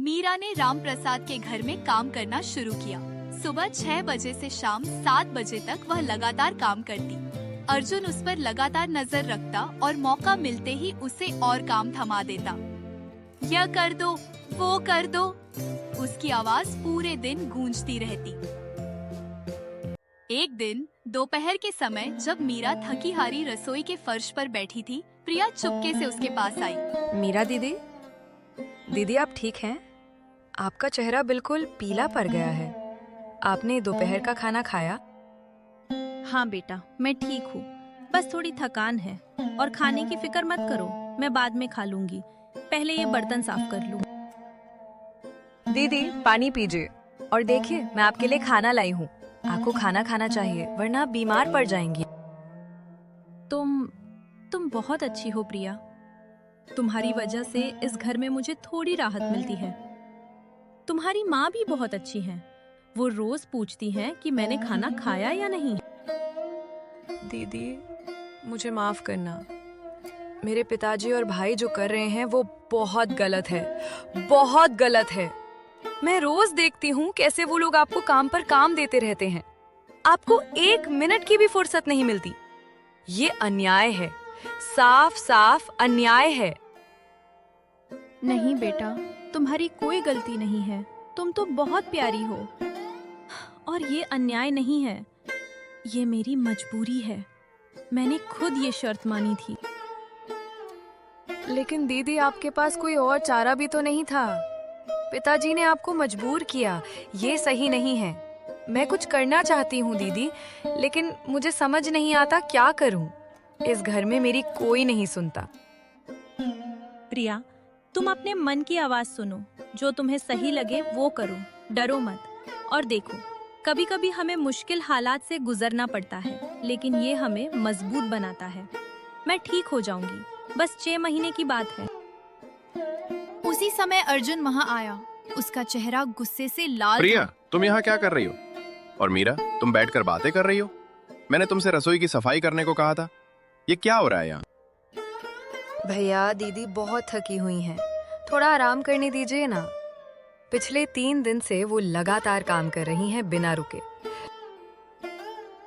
मीरा ने राम प्रसाद के घर में काम करना शुरू किया। सुबह 6 बजे से शाम 7 बजे तक वह लगातार काम करती। अर्जुन उस पर लगातार नजर रखता और मौका मिलते ही उसे और काम थमा देता। यह कर दो, वो कर दो, उसकी आवाज पूरे दिन गूंजती रहती। एक दिन दोपहर के समय जब मीरा थकी हारी रसोई के फर्श पर बैठी थी, प्रिया चुपके से उसके पास आई। मीरा दीदी, दीदी आप ठीक हैं? आपका चेहरा बिल्कुल पीला पड़ गया है। आपने दोपहर का खाना खाया? हाँ बेटा, मैं ठीक हूँ, बस थोड़ी थकान है। और खाने की फिक्र मत करो, मैं बाद में खा लूंगी। पहले ये बर्तन साफ कर लूँ। दीदी पानी पीजिए और देखिए मैं आपके लिए खाना लाई हूँ। आपको खाना खाना चाहिए वरना बीमार पड़ जाएंगी। तुम बहुत अच्छी हो प्रिया। तुम्हारी वजह से इस घर में मुझे थोड़ी राहत मिलती है। तुम्हारी माँ भी बहुत अच्छी है। वो रोज पूछती हैं कि मैंने खाना खाया या नहीं। दीदी मुझे माफ करना। मेरे पिताजी और भाई जो कर रहे हैं वो बहुत गलत है, बहुत गलत है। मैं रोज देखती हूँ कैसे वो लोग आपको काम पर काम देते रहते हैं। आपको 1 मिनट की भी फुर्सत नहीं मिलती। ये अन्याय है, साफ साफ अन्याय है। नहीं बेटा, तुम्हारी कोई गलती नहीं है। तुम तो बहुत प्यारी हो। और ये अन्याय नहीं है, ये मेरी मजबूरी है। मैंने खुद ये शर्त मानी थी। लेकिन दीदी आपके पास कोई और चारा भी तो नहीं था। पिताजी ने आपको मजबूर किया, ये सही नहीं है। मैं कुछ करना चाहती हूँ दीदी, लेकिन मुझे समझ नहीं आता क्या करूँ। इस घर में मेरी कोई नहीं सुनता। प्रिया, तुम अपने मन की आवाज सुनो। जो तुम्हें सही लगे वो करो, डरो मत। और देखो, कभी कभी हमें मुश्किल हालात से गुजरना पड़ता है, लेकिन ये हमें मजबूत बनाता है। मैं ठीक हो जाऊंगी, बस 6 महीने की बात है। उसी समय अर्जुन वहाँ आया। उसका चेहरा गुस्से से लाल प्रिया, था। तुम यहाँ क्या कर रही हो? और मीरा, तुम बैठकर बातें कर रही हो? मैंने तुमसे रसोई की सफाई करने को कहा था। ये क्या हो रहा है यहाँ? भैया दीदी बहुत थकी हुई हैं, थोड़ा आराम करने दीजिए ना। पिछले 3 दिन से वो लगातार काम कर रही हैं बिना रुके।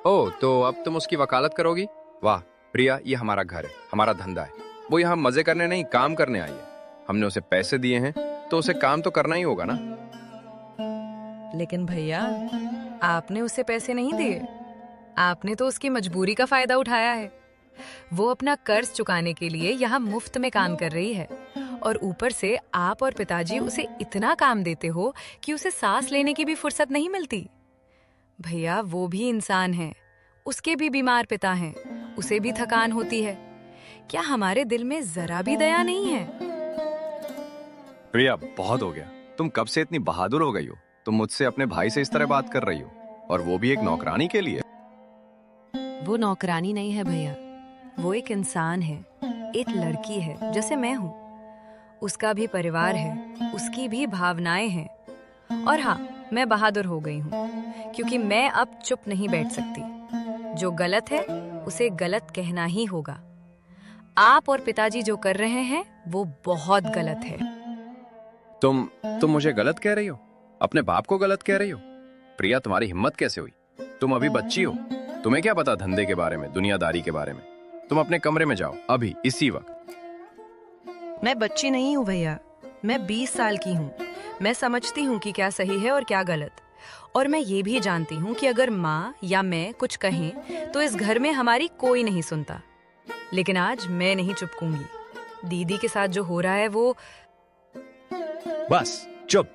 ओह, तो अब तुम उसकी वकालत करोगी? वाह प्रिया, ये हमारा घर है, हमारा धंधा है। वो यहाँ मजे करने नहीं, काम करने आई है। हमने उसे पैसे दिए हैं तो उसे काम तो करना ही होगा ना। लेकिन भैया, आपने उसे पैसे नहीं दिए। आपने तो उसकी मजबूरी का फायदा उठाया है। वो अपना कर्ज चुकाने के लिए यहाँ मुफ्त में काम कर रही है, और ऊपर से आप और पिताजी उसे इतना काम देते हो कि उसे सांस लेने की भी फुर्सत नहीं मिलती। भैया, वो भी इंसान है, उसके भी बीमार पिता हैं, उसे भी थकान होती है। क्या हमारे दिल में जरा भी दया नहीं है? प्रिया, बहुत हो गया। तुम कब से इतनी बहादुर हो गई हो? तुम मुझसे अपने भाई से इस तरह बात कर रही हो, और वो भी एक नौकरानी के लिए। वो नौकरानी नहीं है भैया, वो एक इंसान है, एक लड़की है जैसे मैं हूँ। उसका भी परिवार है, उसकी भी भावनाएं हैं। और हाँ, मैं बहादुर हो गई हूँ, क्योंकि मैं अब चुप नहीं बैठ सकती। जो गलत है उसे गलत कहना ही होगा। आप और पिताजी जो कर रहे हैं वो बहुत गलत है। तुम मुझे गलत कह रही हो? अपने बाप को गलत कह रही हो? प्रिया, तुम्हारी हिम्मत कैसे हुई? तुम अभी बच्ची हो, तुम्हें क्या पता धंधे के बारे में, दुनियादारी के बारे में। तुम अपने कमरे में जाओ अभी, इसी वक्त। मैं बच्ची नहीं हूँ भैया, मैं 20 साल की हूँ। मैं समझती हूँ कि क्या सही है और क्या गलत। और मैं ये भी जानती हूँ कि अगर माँ या मैं कुछ कहें तो इस घर में हमारी कोई नहीं सुनता। लेकिन आज मैं नहीं चुपकूंगी। दीदी के साथ जो हो रहा है वो... बस चुप,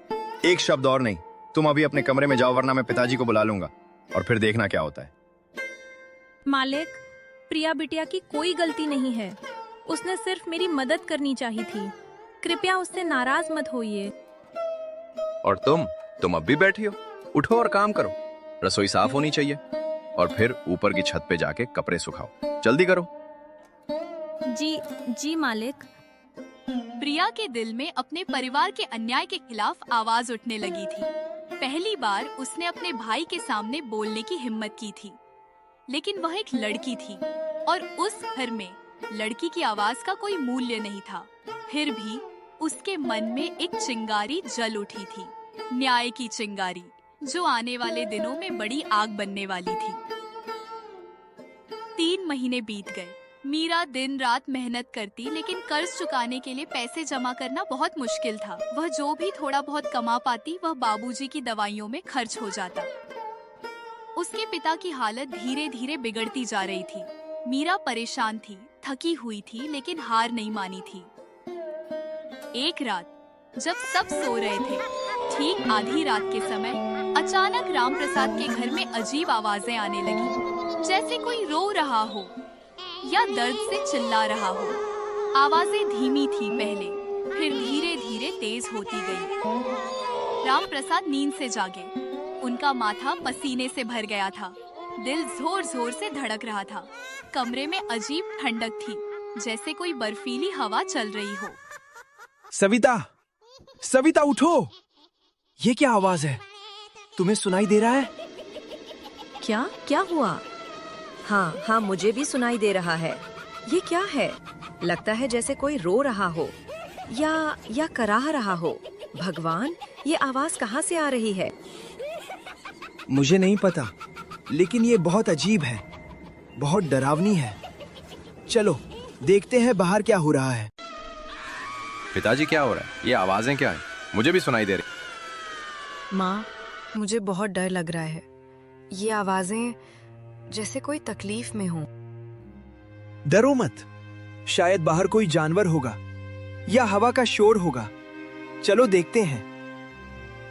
एक शब्द और नहीं। तुम अभी अपने कमरे में जाओ, वरना मैं पिताजी को बुला लूंगा, और फिर देखना क्या होता है। मालिक, प्रिया बिटिया की कोई गलती नहीं है। उसने सिर्फ मेरी मदद करनी चाहिए थी। कृपया उससे नाराज मत होइए। और तुम अब भी बैठी हो? उठो और काम करो। रसोई साफ होनी चाहिए, और फिर ऊपर की छत पे जाके कपड़े सुखाओ। जल्दी करो। जी मालिक। प्रिया के दिल में अपने परिवार के अन्याय के खिलाफ आवाज उठने लगी थी। पहली बार उसने अपने भाई के सामने बोलने की हिम्मत की थी। लेकिन वह एक लड़की थी, और उस घर में लड़की की आवाज का कोई मूल्य नहीं था। फिर भी उसके मन में एक चिंगारी जल उठी थी, न्याय की चिंगारी, जो आने वाले दिनों में बड़ी आग बनने वाली थी। 3 महीने बीत गए। मीरा दिन रात मेहनत करती, लेकिन कर्ज चुकाने के लिए पैसे जमा करना बहुत मुश्किल था। वह जो भी थोड़ा बहुत कमा पाती, वह बाबूजी की दवाइयों में खर्च हो जाता। उसके पिता की हालत धीरे धीरे बिगड़ती जा रही थी। मीरा परेशान थी, थकी हुई थी, लेकिन हार नहीं मानी थी। एक रात जब सब सो रहे थे, ठीक आधी रात के समय अचानक रामप्रसाद के घर में अजीब आवाजें आने लगी, जैसे कोई रो रहा हो या दर्द से चिल्ला रहा हो। आवाजें धीमी थी पहले, फिर धीरे धीरे तेज होती गई। रामप्रसाद नींद से जागे। उनका माथा पसीने से भर गया था, दिल जोर जोर से धड़क रहा था। कमरे में अजीब ठंडक थी, जैसे कोई बर्फीली हवा चल रही हो। सविता, सविता उठो! ये क्या आवाज है? तुम्हें सुनाई दे रहा है? क्या क्या हुआ? हाँ हाँ, मुझे भी सुनाई दे रहा है। ये क्या है? लगता है जैसे कोई रो रहा हो या कराह रहा हो। भगवान, ये आवाज कहाँ से आ रही है? मुझे नहीं पता, लेकिन ये बहुत अजीब है, बहुत डरावनी है। चलो देखते हैं बाहर क्या हो रहा है। पिताजी, क्या हो रहा है? ये आवाजें क्या हैं? मुझे भी सुनाई दे रही। माँ, मुझे बहुत डर लग रहा है। ये आवाजें जैसे कोई तकलीफ में हो। डरो मत, शायद बाहर कोई जानवर होगा या हवा का शोर होगा। चलो देखते हैं।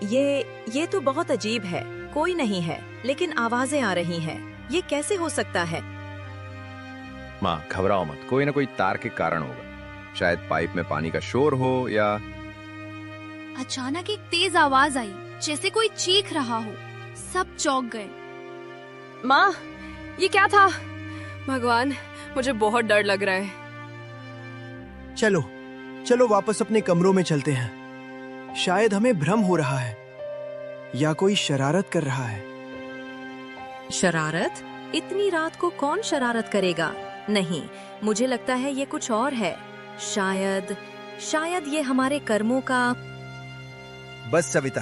ये तो बहुत अजीब है। कोई नहीं है, लेकिन आवाजें आ रही हैं। ये कैसे हो सकता है? माँ, घबराओ मत, कोई ना कोई तार के कारण होगा। शायद पाइप में पानी का शोर हो या... अचानक एक तेज आवाज आई, जैसे कोई चीख रहा हो। सब चौंक गए। माँ, ये क्या था? भगवान, मुझे बहुत डर लग रहा है। चलो चलो वापस अपने कमरों में चलते हैं। शायद हमें भ्रम हो रहा है या कोई शरारत कर रहा है। शरारत? इतनी रात को कौन शरारत करेगा? नहीं, मुझे लगता है ये कुछ और है। शायद ये हमारे कर्मों का... बस सविता,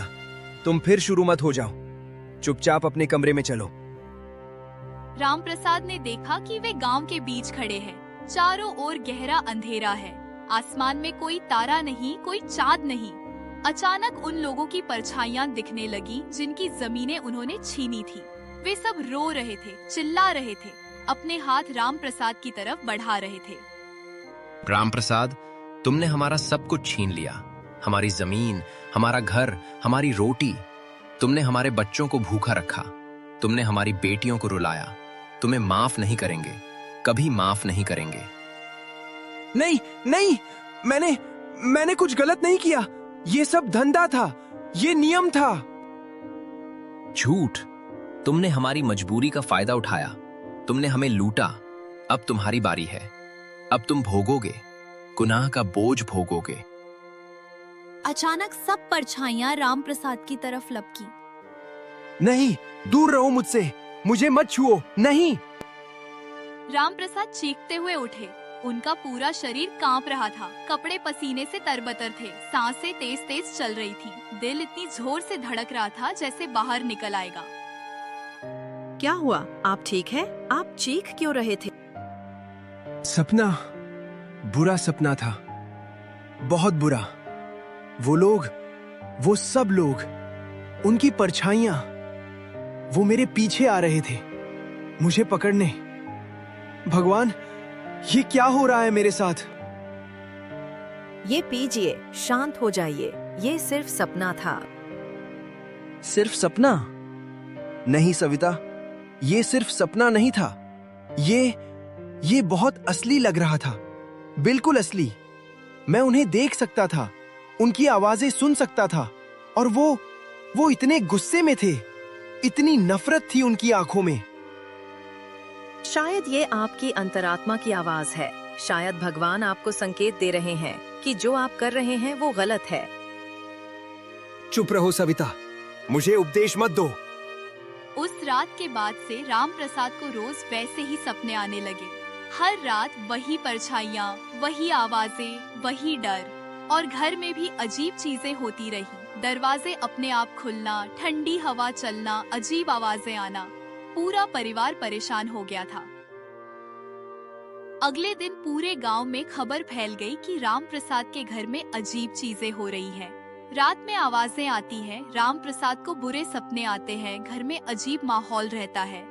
तुम फिर शुरू मत हो जाओ। चुपचाप अपने कमरे में चलो। रामप्रसाद ने देखा कि वे गांव के बीच खड़े हैं। चारों ओर गहरा अंधेरा है। आसमान में कोई तारा नहीं, कोई चांद नहीं। अचानक उन लोगों की परछाइयां दिखने लगी, जिनकी जमीनें उन्होंने छीनी थी। वे सब रो रहे थे, चिल्ला रहे थे, अपने हाथ रामप्रसाद की तरफ बढ़ा रहे थे। रामप्रसाद, तुमने हमारा सब कुछ छीन लिया। हमारी जमीन, हमारा घर, हमारी रोटी। तुमने हमारे बच्चों को भूखा रखा। तुमने हमारी बेटियों को रुलाया। तुम्हें माफ नहीं करेंगे, कभी माफ नहीं करेंगे। नहीं नहीं, मैंने कुछ गलत नहीं किया। ये सब धंधा था, ये नियम था। झूठ! तुमने हमारी मजबूरी का फायदा उठाया। तुमने हमें लूटा। अब तुम्हारी बारी है। अब तुम भोगोगे, गुनाह का बोझ भोगोगे। अचानक सब परछाइयां रामप्रसाद की तरफ लपकी। नहीं, दूर रहो मुझसे, मुझे मत छुओ, नहीं। रामप्रसाद चीखते हुए उठे। उनका पूरा शरीर कांप रहा था, कपड़े पसीने से तरबतर थे, सांसें तेज तेज चल रही थी, दिल इतनी जोर से धड़क रहा था जैसे बाहर निकल आएगा। क्या हुआ? आप ठीक हैं? आप चीख क्यों रहे थे? सपना, बुरा सपना था, बहुत बुरा। वो लोग, वो सब लोग, उनकी परछाइयां, वो मेरे पीछे आ रहे थे, मुझे पकड़ने। भगवान, ये क्या हो रहा है मेरे साथ? ये पीजिए, शांत हो जाइए। ये सिर्फ सपना था। सिर्फ सपना? नहीं सविता, ये सिर्फ सपना नहीं था। ये बहुत असली लग रहा था, बिल्कुल असली। मैं उन्हें देख सकता था, उनकी आवाजें सुन सकता था, और वो इतने गुस्से में थे, इतनी नफरत थी उनकी आंखों में। शायद ये आपकी अंतरात्मा की आवाज है। शायद भगवान आपको संकेत दे रहे हैं कि जो आप कर रहे हैं वो गलत है। चुप रहो सविता, मुझे उपदेश मत दो। उस रात के बाद से रामप्रसाद को रोज वैसे ही सपने आने लगे। हर रात वही परछाइयां, वही आवाजें, वही डर। और घर में भी अजीब चीजें होती रही। दरवाजे अपने आप खुलना, ठंडी हवा चलना, अजीब आवाजें आना। पूरा परिवार परेशान हो गया था। अगले दिन पूरे गांव में खबर फैल गई कि राम प्रसाद के घर में अजीब चीजें हो रही हैं। रात में आवाजें आती हैं, राम प्रसाद को बुरे सपने आते हैं, घर में अजीब माहौल रहता है।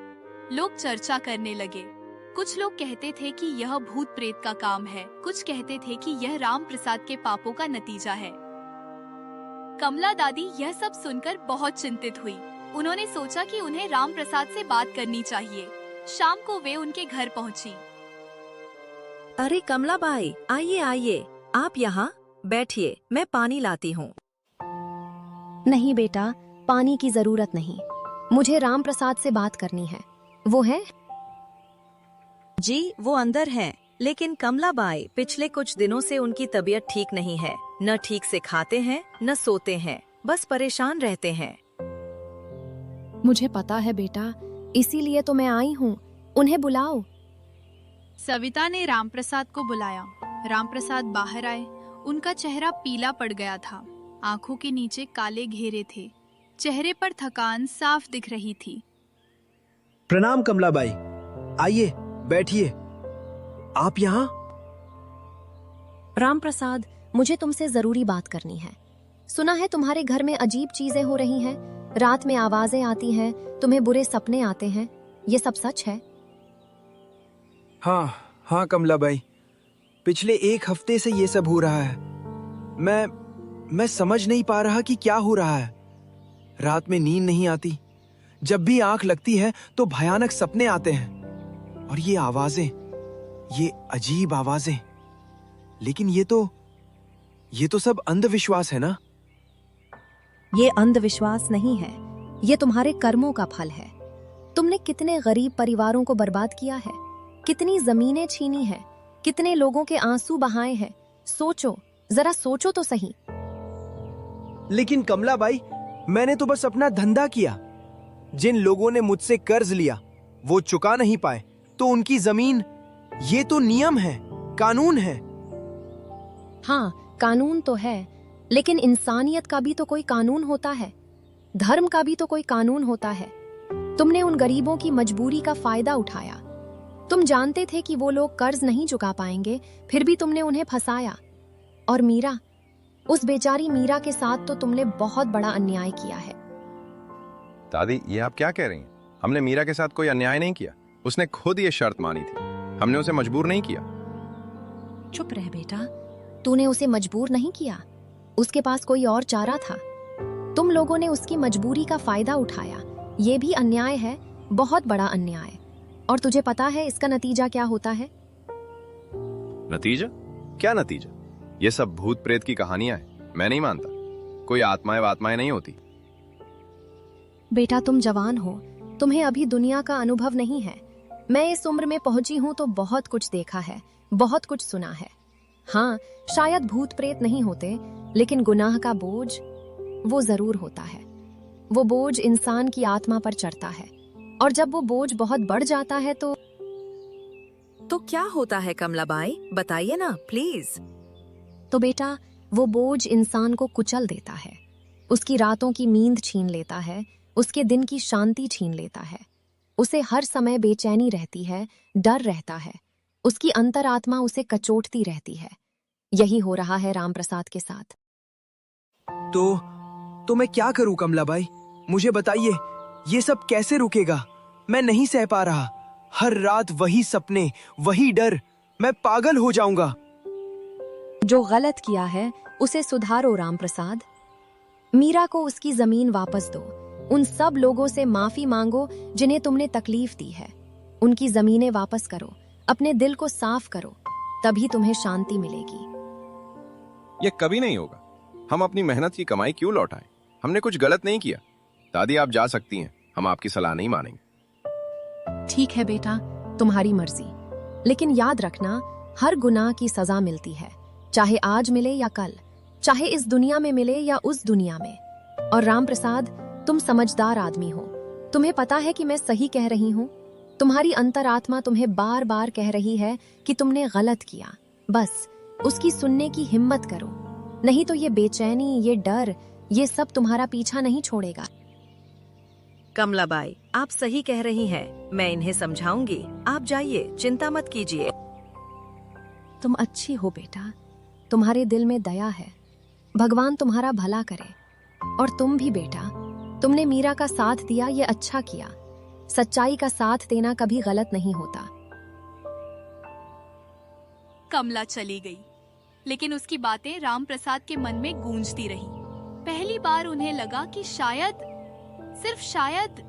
लोग चर्चा करने लगे। कुछ लोग कहते थे कि यह भूत प्रेत का काम है, कुछ कहते थे कि यह राम प्रसाद के पापों का नतीजा है। कमला दादी यह सब सुनकर बहुत चिंतित हुई। उन्होंने सोचा कि उन्हें राम प्रसाद से बात करनी चाहिए। शाम को वे उनके घर पहुंची। अरे कमला बाई, आइए आइए, आप यहाँ बैठिए, मैं पानी लाती हूँ। नहीं बेटा, पानी की जरूरत नहीं। मुझे राम प्रसाद से बात करनी है। वो है? जी, वो अंदर हैं, लेकिन कमला बाई, पिछले कुछ दिनों से उनकी तबीयत ठीक नहीं है। न ठीक से खाते हैं, न सोते हैं, बस परेशान रहते हैं। मुझे पता है बेटा, इसीलिए तो मैं आई हूँ। उन्हें बुलाओ। सविता ने रामप्रसाद को बुलाया। रामप्रसाद बाहर आए। उनका चेहरा पीला पड़ गया था। आंखों के नीचे काले घेरे थे। चेहरे पर थकान साफ दिख रही थी। प्रणाम कमलाबाई, आइए बैठिए। आप यहाँ? राम प्रसाद, मुझे तुमसे जरूरी बात करनी है। सुना है तुम्हारे घर में अजीब चीजें हो रही हैं। रात में आवाजें आती हैं, तुम्हें बुरे सपने आते हैं। ये सब सच है? हाँ कमलाबाई, पिछले 1 हफ्ते से ये सब हो रहा है। मैं समझ नहीं पा रहा कि क्या हो रहा है। रात में नींद नहीं आती। जब भी आंख लगती है तो भयानक सपने आते हैं। और ये आवाजें, ये अजीब आवाजें। लेकिन ये तो सब अंधविश्वास है ना? ये अंधविश्वास नहीं है, ये तुम्हारे कर्मों का फल है। तुमने कितने गरीब परिवारों को बर्बाद किया है, कितनी जमीनें छीनी है, कितने लोगों के आंसू बहाए हैं। सोचो, जरा सोचो तो सही। लेकिन कमलाबाई, मैंने तो बस अपना धंधा किया। जिन लोगों ने मुझसे कर्ज लिया वो चुका नहीं पाए तो उनकी जमीन, ये तो नियम है, कानून है। हाँ, कानून तो है, लेकिन इंसानियत का भी तो कोई कानून होता है। धर्म का भी तो कोई कानून होता है। तुमने उन गरीबों की मजबूरी का फायदा उठाया। तुम जानते थे कि वो लोग कर्ज नहीं चुका पाएंगे, फिर भी तुमने उन्हें फंसाया। और मीरा, उस बेचारी मीरा के साथ तो तुमने बहुत बड़ा अन्याय किया है। दादी, ये आप क्या कह रही हैं? हमने मीरा के साथ कोई अन्याय नहीं किया। उसने खुद ये शर्त मानी थी। हमने उसे मजबूर नहीं किया। चुप रह बेटा, तूने उसे मजबूर नहीं किया। उसके पास कोई और चारा था। तुम लोगों ने उसकी मजबूरी का फायदा उठाया। ये भी अन्याय है, बहुत बड़ा अन्याय। और तुझे पता है इसका नतीजा क्या होता है? नतीजा? क्या नतीजा? ये सब भूत प्रेत की कहानियां हैं। मैं नहीं मानता। कोई आत्माएं नहीं होती। बेटा, तुम जवान हो, तुम्हें अभी दुनिया का अनुभव नहीं है। मैं इस उम्र में पहुंची हूं तो बहुत कुछ देखा है, बहुत कुछ सुना है। हाँ, शायद भूत प्रेत नहीं होते, लेकिन गुनाह का बोझ वो जरूर होता है। वो बोझ इंसान की आत्मा पर चढ़ता है, और जब वो बोझ बहुत बढ़ जाता है तो क्या होता है कमलाबाई, बताइए ना प्लीज। तो बेटा, वो बोझ इंसान को कुचल देता है। उसकी रातों की नींद छीन लेता है, उसके दिन की शांति छीन लेता है। उसे हर समय बेचैनी रहती है, डर रहता है। उसकी अंतरात्मा उसे कचोटती रहती है। यही हो रहा है रामप्रसाद के साथ। तो मैं क्या करूं कमलाबाई? मुझे बताइए, ये सब कैसे रुकेगा? मैं नहीं सह पा रहा। हर रात वही सपने, वही डर। मैं पागल हो जाऊंगा। जो गलत किया है उसे सुधारो रामप्रसाद। मीरा को उसकी जमीन वापस दो। उन सब लोगों से माफी मांगो जिन्हें तुमने तकलीफ दी है। उनकी जमीनें वापस करो, अपने दिल को साफ करो, तभी तुम्हें शांति मिलेगी। ये कभी नहीं होगा। हम अपनी मेहनत की कमाई क्यों लौटाएं? हमने कुछ गलत नहीं किया। दादी, आप जा सकती हैं। हम आपकी सलाह नहीं मानेंगे। ठीक है बेटा, तुम्हारी मर्जी। लेकिन याद रखना, हर गुनाह की सजा मिलती है, चाहे आज मिले या कल, चाहे इस दुनिया में मिले या उस दुनिया में। और रामप्रसाद, तुम समझदार आदमी हो। तुम्हें पता है कि मैं सही कह रही हूँ। तुम्हारी अंतरात्मा तुम्हें बार बार कह रही है कि तुमने गलत किया। बस उसकी सुनने की हिम्मत करो। नहीं तो ये बेचैनी, ये डर, ये सब तुम्हारा पीछा नहीं छोड़ेगा। कमलाबाई, आप सही कह रही हैं। मैं इन्हें समझाऊंगी। आप जाइए, चिंता मत कीजिए। तुम अच्छी हो बेटा, तुम्हारे दिल में दया है। भगवान तुम्हारा भला करे। और तुम भी बेटा, तुमने मीरा का साथ दिया, ये अच्छा किया। सच्चाई का साथ देना कभी गलत नहीं होता। कमला चली गई, लेकिन उसकी बातें राम प्रसाद के मन में गूंजती रही। पहली बार उन्हें लगा कि शायद, सिर्फ शायद,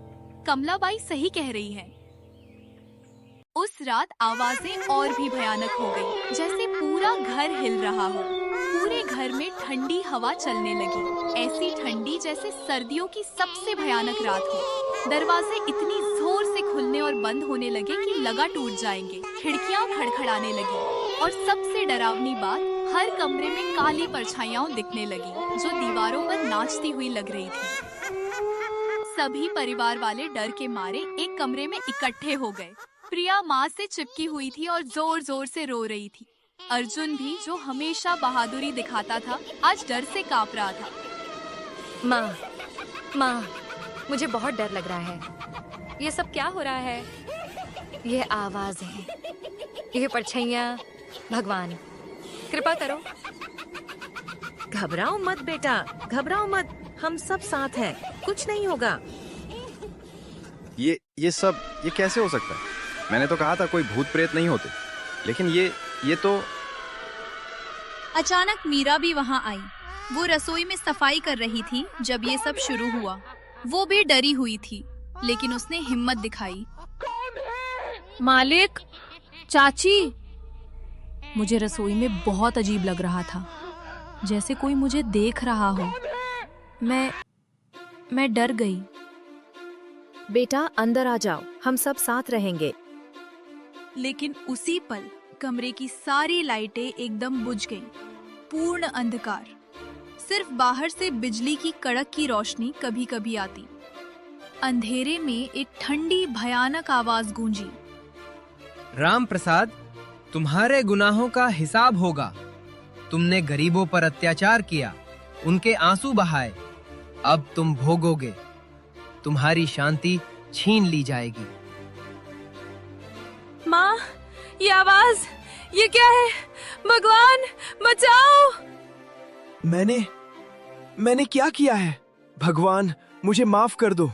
कमलाबाई सही कह रही है। उस रात आवाजें और भी भयानक हो गई, जैसे पूरा घर हिल रहा हो। पूरे घर में ठंडी हवा चलने लगी, ऐसी ठंडी जैसे सर्दियों की सबसे भयानक रात हो। दरवाजे इतनी जोर से खुलने और बंद होने लगे कि लगा टूट जाएंगे। खिड़कियां खड़खड़ाने लगी और सबसे डरावनी बात, हर कमरे में काली परछाइयां दिखने लगी जो दीवारों पर नाचती हुई लग रही थी। सभी परिवार वाले डर के मारे एक कमरे में इकट्ठे हो गए। प्रिया माँ से चिपकी हुई थी और जोर जोर से रो रही थी। अर्जुन भी, जो हमेशा बहादुरी दिखाता था, आज डर से कांप रहा था। माँ, मुझे बहुत डर लग रहा है। ये सब क्या हो रहा है? ये आवाजें, ये परछाइयाँ, भगवान कृपा करो। घबराओ मत बेटा, घबराओ मत। हम सब साथ हैं, कुछ नहीं होगा। ये सब ये कैसे हो सकता है? मैंने तो कहा था कोई भूत प्रेत नहीं होते, लेकिन ये तो। अचानक मीरा भी वहाँ आई। वो रसोई में सफाई कर रही थी जब ये सब शुरू हुआ। वो भी डरी हुई थी, लेकिन उसने हिम्मत दिखाई। मालिक, चाची, मुझे रसोई में बहुत अजीब लग रहा था, जैसे कोई मुझे देख रहा हो। मैं डर गई। बेटा अंदर आ जाओ, हम सब साथ रहेंगे। लेकिन उसी पल कमरे की सारी लाइटें एकदम बुझ गईं। पूर्ण अंधकार। सिर्फ बाहर से बिजली की कड़क की रोशनी कभी कभी आती। अंधेरे में एक ठंडी भयानक आवाज गूंजी। राम प्रसाद, तुम्हारे गुनाहों का हिसाब होगा। तुमने गरीबों पर अत्याचार किया, उनके आंसू बहाए। अब तुम भोगोगे। तुम्हारी शांति छीन ली जाएगी। माँ, ये आवाज, ये क्या है? भगवान बचाओ! मैंने क्या किया है? भगवान, मुझे माफ कर दो।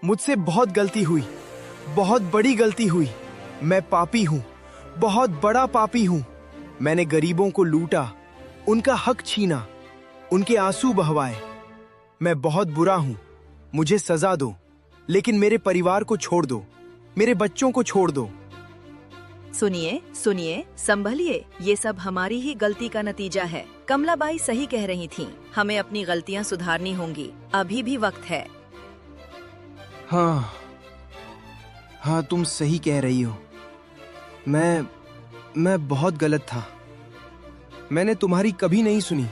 मुझसे बहुत गलती हुई, बहुत बड़ी गलती हुई। मैं पापी हूँ, बहुत बड़ा पापी हूँ। मैंने गरीबों को लूटा, उनका हक छीना, उनके आंसू बहवाए। मैं बहुत बुरा हूँ। मुझे सजा दो, लेकिन मेरे परिवार को छोड़ दो, मेरे बच्चों को छोड़ दो। सुनिए सुनिए, संभलिए। ये सब हमारी ही गलती का नतीजा है। कमलाबाई सही कह रही थीं। हमें अपनी गलतियां सुधारनी होंगी। अभी भी वक्त है। हाँ, तुम सही कह रही हो। मैं बहुत गलत था। मैंने तुम्हारी कभी नहीं सुनी।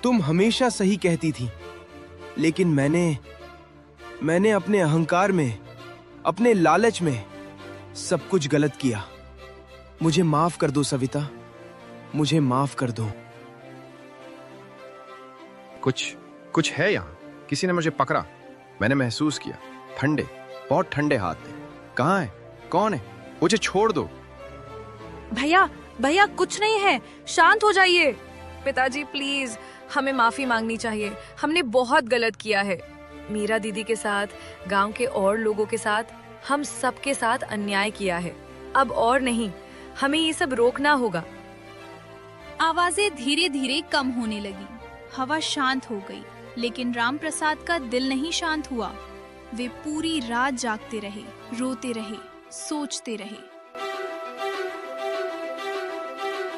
तुम हमेशा सही कहती थी, लेकिन मैंने अपने अहंकार में, अपने लालच में सब कुछ गलत किया। मुझे माफ कर दो सविता, मुझे माफ कर दो। कुछ है यहाँ। किसी ने मुझे पकड़ा। मैंने महसूस किया ठंडे, बहुत ठंडे हाथ थे। कहाँ है? कौन है? मुझे छोड़ दो। भैया कुछ नहीं है, शांत हो जाइए। पिताजी प्लीज, हमें माफी मांगनी चाहिए। हमने बहुत गलत किया है। मीरा दीदी के साथ, गांव के और लोगों के साथ, हम सबके साथ अन्याय किया है। अब और नहीं, हमें ये सब रोकना होगा। आवाजें धीरे धीरे कम होने लगी। हवा शांत हो गई, लेकिन राम प्रसाद का दिल नहीं शांत हुआ। वे पूरी रात जागते रहे, रोते रहे, सोचते रहे।